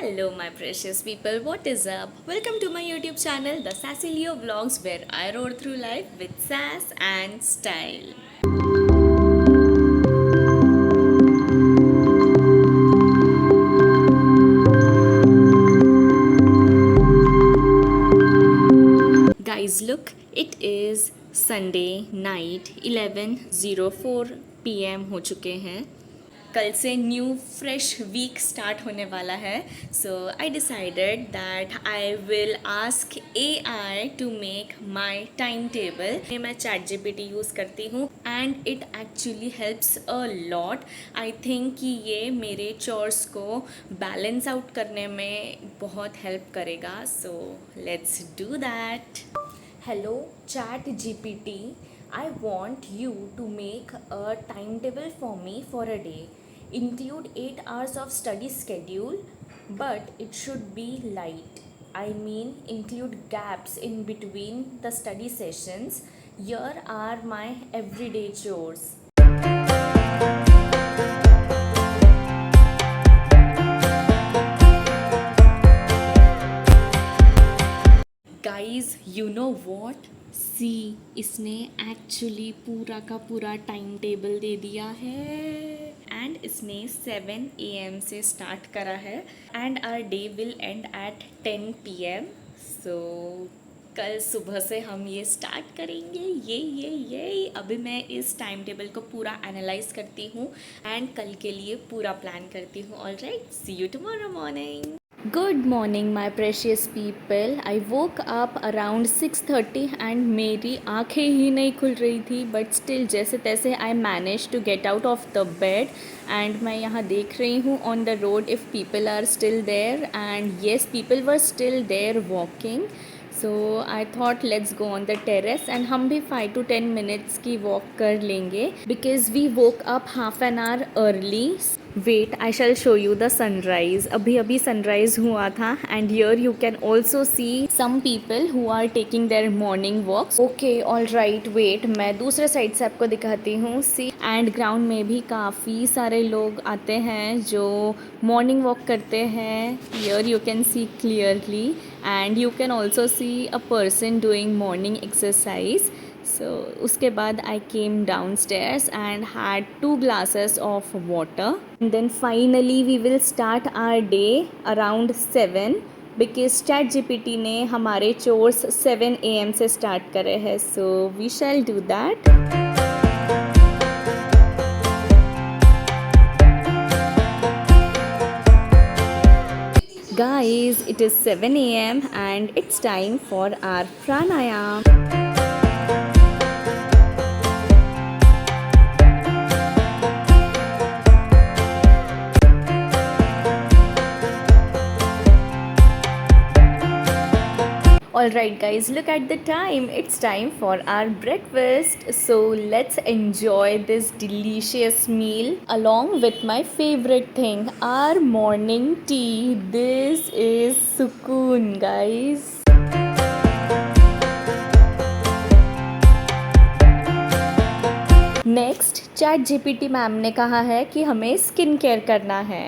Hello, my precious people. What is up? Welcome to my YouTube channel, The Sassy Leo Vlogs, where I roar through life with sass and style. Guys, look, it is Sunday night 11:04 PM हो चुके हैं. कल से new fresh week start होने वाला है. So I decided that I will ask AI to make my time table. मैं chat GPT use करती हूँ and it actually helps a lot. I think कि ये मेरे चोर्स को बैलेंस आउट करने में बहुत हेल्प करेगा. So let's do that. Hello, Chat GPT. I want you to make a timetable for me for a day. Include 8 hours of study schedule, but it should be light. I mean, include gaps in between the study sessions. Here are my everyday chores. Guys you know what see इसने actually पूरा का पूरा time table दे दिया है and इसने 7 AM से start करा है and our day will end at 10 PM. So कल सुबह से हम ये स्टार्ट करेंगे. ये अभी मैं इस टाइम टेबल को पूरा एनालाइज करती हूँ एंड कल के लिए पूरा प्लान करती हूँ. Alright, see you tomorrow morning. Good morning my precious people. I woke up around 6:30 and मेरी आँखें ही नहीं खुल रही थी बट स्टिल जैसे तैसे I managed to get out of the bed and मैं यहाँ देख रही हूँ on the road if people are still there and yes people were still there walking. So I thought let's go on the terrace and हम भी 5 to 10 minutes की walk कर लेंगे because we woke up half an hour early. Wait, I shall show you the sunrise. अभी sunrise हुआ था and here you can also see some people who are taking their morning walks. Okay, all right, wait, मैं दूसरे side से आपको दिखाती हूँ. See, and ground में भी काफ़ी सारे लोग आते हैं जो morning walk करते हैं. Here you can see clearly and you can also see a person doing morning exercise. So उसके बाद I came downstairs and had 2 glasses of water. And then finally we will start our day around 7 because ChatGPT ने हमारे chores 7 AM से start करे हैं. So we shall do that. Guys, it is 7 AM and it's time for our pranayam. Alright guys, look at the time. It's time for our breakfast. So let's enjoy this delicious meal along with my favorite thing, our morning tea. This is sukoon guys. Next chat GPT ma'am ने कहा है कि हमें skin care करना है.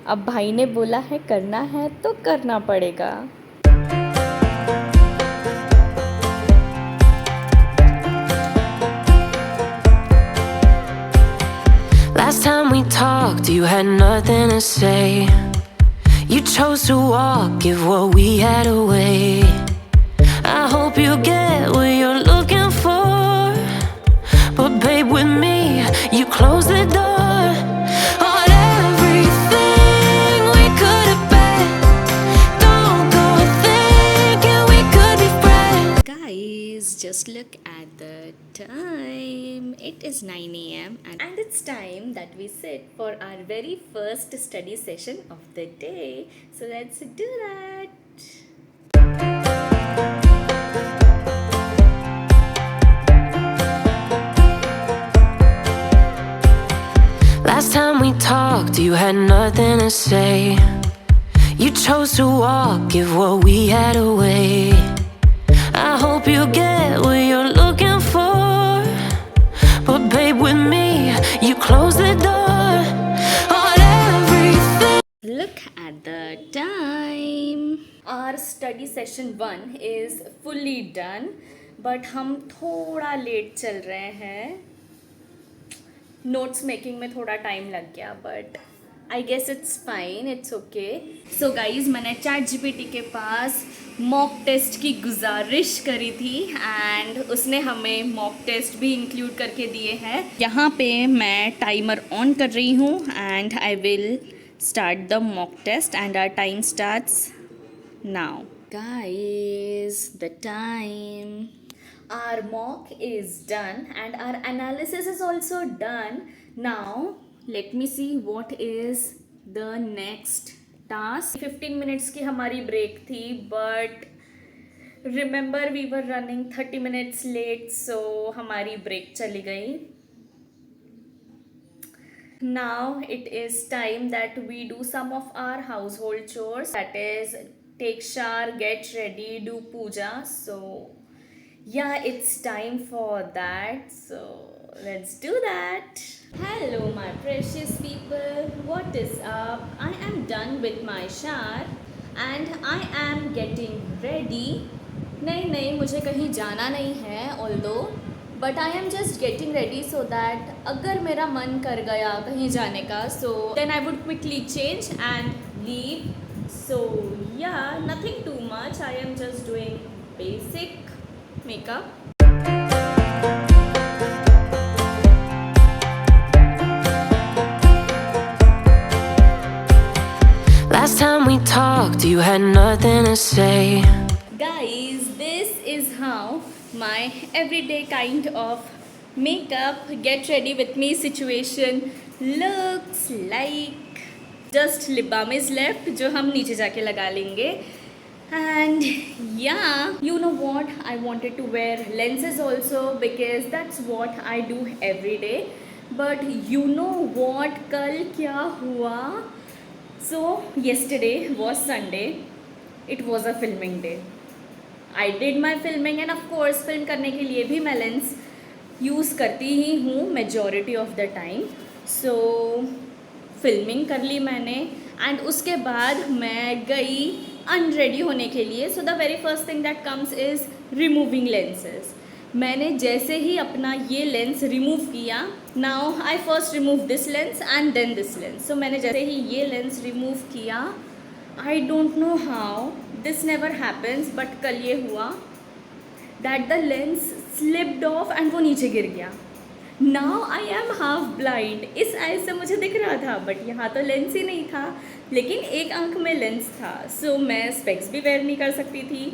अब भाई ने बोला है करना है तो करना पड़ेगा. Last time we talked, you had nothing to say. You chose to walk, give what we had away. I hope you get what you're looking for, but babe, with me, you close the door on everything we could have been. Don't go thinking we could be friends. Guys, just look at the time. It is 9 AM and it's time that we sit for our very first study session of the day. So let's do that. Last time we talked, you had nothing to say. You chose to walk, give what we had away. I hope you get what you're looking for, but babe, with me, you close the door on everything. Look at the time. Our study session 1 is fully done, but हम थोड़ा late चल रहे हैं. Notes making में थोड़ा time लग गया, but I guess it's fine, it's okay. So guys, मैंने चैट जीपीटी के पास मॉक टेस्ट की गुजारिश करी थी एंड उसने हमें मॉक टेस्ट भी इंक्लूड करके दिए हैं. यहाँ पे मैं टाइमर ऑन कर रही हूँ and I will start the mock test and our time starts now. Guys, the time. Our mock is done and our analysis is also done. Now let me see what is the next task. 15 minutes की हमारी break थी, but remember we were running 30 minutes late, so हमारी break चली गई. Now it is time that we do some of our household chores, that is take shower, get ready, do puja. So yeah, it's time for that, so let's do that. Hello my precious people, what is up? I am done with my shower and I am getting ready. नहीं मुझे कहीं जाना नहीं है, although but I am just getting ready so that अगर मेरा मन कर गया कहीं जाने का, so then I would quickly change and leave. So yeah, nothing too much, I am just doing basic makeup. Last time we talked, you had nothing to say. Guys, this is how my everyday kind of makeup get ready with me situation looks like. Just lip balm is left जो हम नीचे जाके लगा लेंगे. And yeah, you know what, I wanted to wear lenses also because that's what I do every day. But you know what, कल क्या हुआ? So yesterday was Sunday. It was a filming day. I did my filming and of course film करने के लिए भी मैं lens use करती ही हूँ majority of the time. So filming कर ली मैंने एंड उसके बाद मैं गई अनरेडी होने के लिए. So the very first thing that comes is removing lenses. मैंने जैसे ही अपना ये लेंस रिमूव किया, now I first remove this lens and then this lens. So मैंने जैसे ही ये लेंस रिमूव किया, I don't know how, this never happens, but कल ये हुआ that the lens slipped off and वो नीचे गिर गया. Now I am half blind. इस आई से मुझे दिख रहा था बट यहाँ तो लेंस ही नहीं था, लेकिन एक आंख में लेंस था. सो मैं स्पेक्स भी वेयर नहीं कर सकती थी.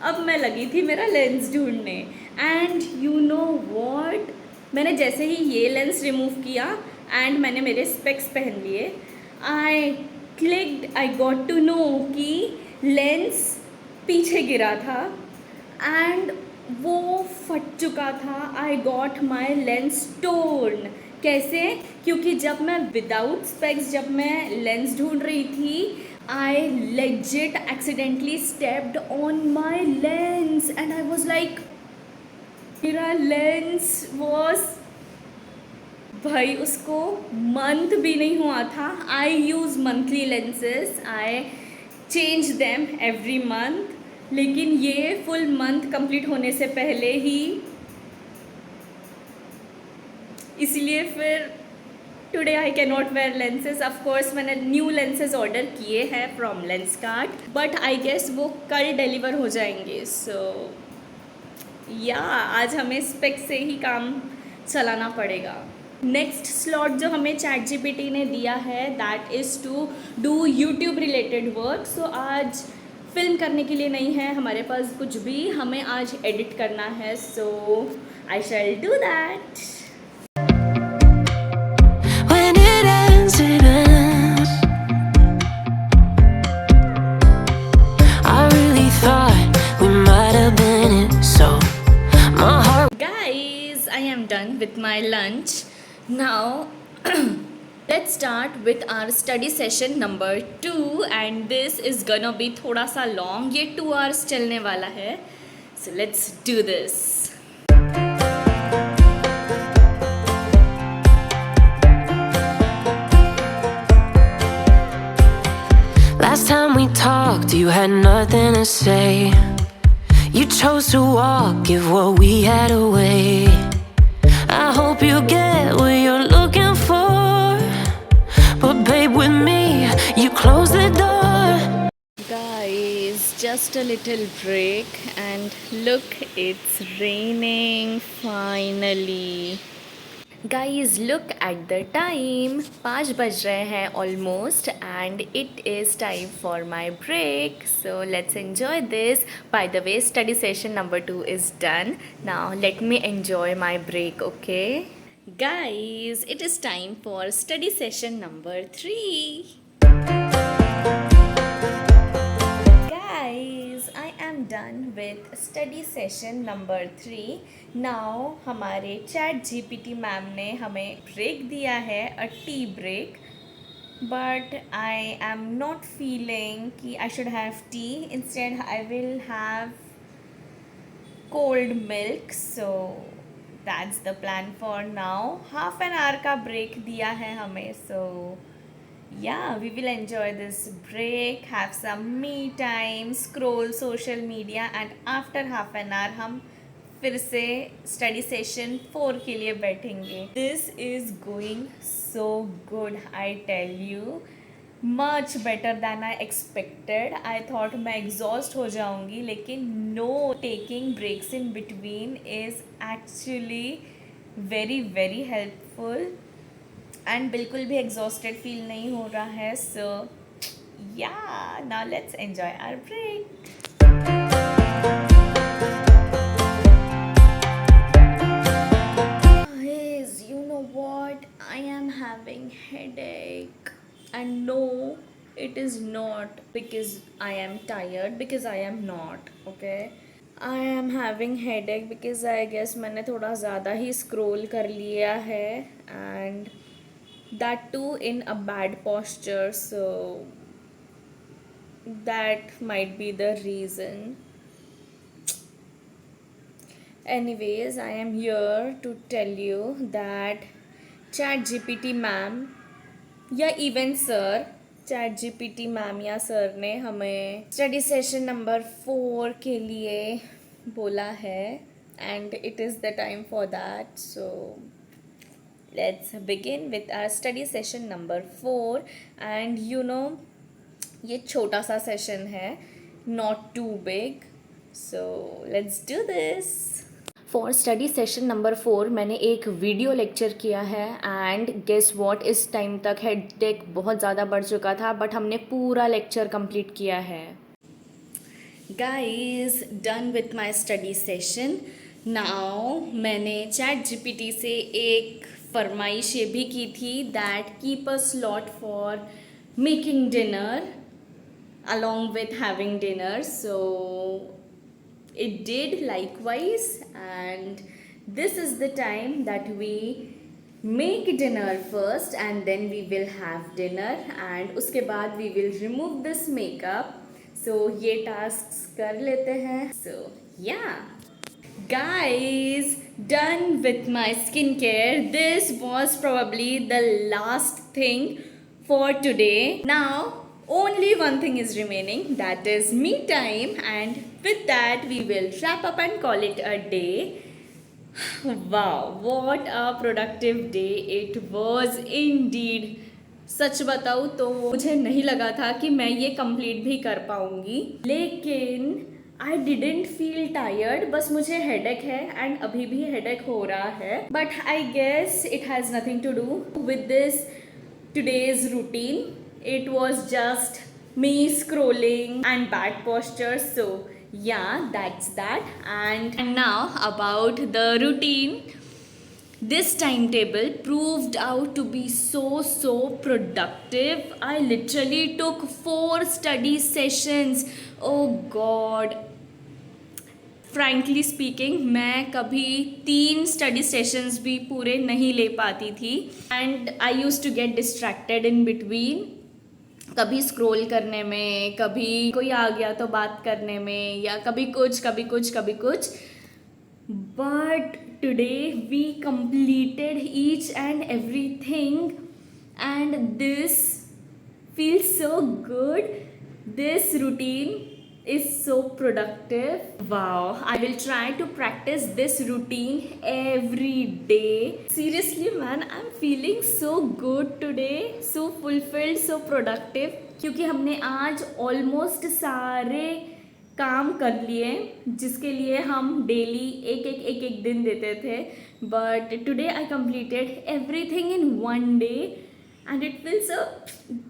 अब मैं लगी थी मेरा लेंस ढूंढने एंड यू नो वॉट, मैंने जैसे ही ये लेंस रिमूव किया एंड मैंने मेरे स्पेक्स पहन लिए, I clicked, I got to know कि लेंस पीछे गिरा था एंड वो फट चुका था. I got my lens torn. कैसे? क्योंकि जब मैं विदाउट स्पेक्स जब मैं लेंस ढूंढ रही थी, I legit accidentally stepped on my lens and I was like, मेरा लेंस was, भाई उसको मंथ भी नहीं हुआ था. I use monthly lenses, I change them every month, लेकिन ये फुल मंथ कंप्लीट होने से पहले ही, इसलिए फिर today I can not wear lenses. Of course मैंने न्यू लेंसेज ऑर्डर किए हैं from Lenskart, but I guess वो कल डिलीवर हो जाएंगे. सो या आज हमें स्पेक्स से ही काम चलाना पड़ेगा. नेक्स्ट स्लॉट जो हमें चैट जीपीटी ने दिया है that is to do YouTube related work. So आज फिल्म करने के लिए नहीं है हमारे पास कुछ भी, हमें आज एडिट करना है. So I shall do that. Guys, I am done with my lunch. Now let's start with our study session number 2 and this is gonna be थोड़ा सा long. ये 2 hours चलने वाला है. So let's do this. Last time we talked, you had nothing to say. You chose to walk, give what we had away. I hope you get what you're looking for, but babe, with me, you close the door. Guys, just a little break and look, it's raining finally. Guys, look at the time. 5 बज रहे हैं almost and it is time for my break. So let's enjoy this. By the way, study session number 2 is done. Now let me enjoy my break, okay? Guys, it is time for study session number 3. Guys, I am done with study session number 3. Now हमारे chat GPT ma'am ने हमें break दिया है, a tea break. But I am not feeling कि I should have tea. Instead I will have cold milk. So that's the plan for now. Half an hour का break दिया है हमें. सो yeah, we will enjoy this break, have some me time, scroll social media and after half an hour हम फिर से study session 4 के लिए बैठेंगे. This is going so good, I tell you. Much better than I expected. I thought मैं exhaust हो जाऊंगी, लेकिन no, taking breaks in between is actually very very helpful and बिल्कुल भी एग्जॉस्टेड फील नहीं हो रहा है. So yeah, now let's enjoy our break. Guys, you know what? I am having headache. And no, it is not because I am tired, because I am not, okay? I am having headache because I guess मैंने थोड़ा ज़्यादा ही scroll कर लिया है and that too in a bad posture, so that might be the reason. Anyways, I am here to tell you that ChatGPT ma'am या even sir, ChatGPT ma'am या sir ने हमें स्टडी सेशन नंबर 4 के लिए बोला है and it is the time for that. So let's begin with our study session number 4. and you know, ये छोटा सा सेशन है, not too big. so let's do this. For study session number 4 मैंने एक वीडियो लेक्चर किया है and guess what, इस time तक हेडेक बहुत ज़्यादा बढ़ चुका था बट हमने पूरा लेक्चर कंप्लीट किया है. Guys, done with my study session. Now मैंने चैट जीपीटी से एक फरमाइश ये भी की थी that keep a slot for making dinner along with having dinner. So it did likewise and this is the time that we make dinner first and then we will have dinner and उसके बाद we will remove this makeup. So ये tasks कर लेते हैं. So yeah, guys, done with my skincare. This was probably the last thing for today. Now only one thing is remaining, that is me time, and with that we will wrap up and call it a day. Wow, what a productive day it was indeed. सच बताऊँ तो मुझे नहीं लगा था कि मैं ये complete भी कर पाऊँगी, लेकिन आई डिडेंट फील टायर्ड. बस मुझे हेडेक है एंड अभी भी हेडेक हो रहा है, but I guess it has nothing to do with this today's routine. It was just me scrolling and bad posture. So yeah, that's that. And now about the routine. This timetable proved out to be so productive. I literally took 4 study sessions. Oh god. Frankly speaking, मैं कभी 3 study sessions भी पूरे नहीं ले पाती थी and I use to get distracted in between. कभी scroll करने में, कभी कोई आ गया तो बात करने में, या कभी कुछ कभी कुछ कभी कुछ. But today we completed each and everything and this feels so good. This routine is so productive. Wow, I will try to practice this routine every day. Seriously, man, I'm feeling so good today, so fulfilled, so productive. क्योंकि हमने आज almost सारे काम कर लिए जिसके लिए हम डेली एक दिन देते थे. But today I completed everything in one day and it feels so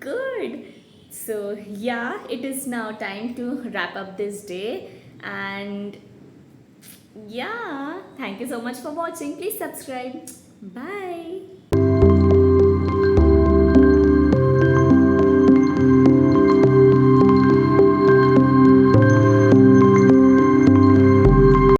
good. So yeah, it is now time to wrap up this day, and yeah, thank you so much for watching. Please subscribe. Bye.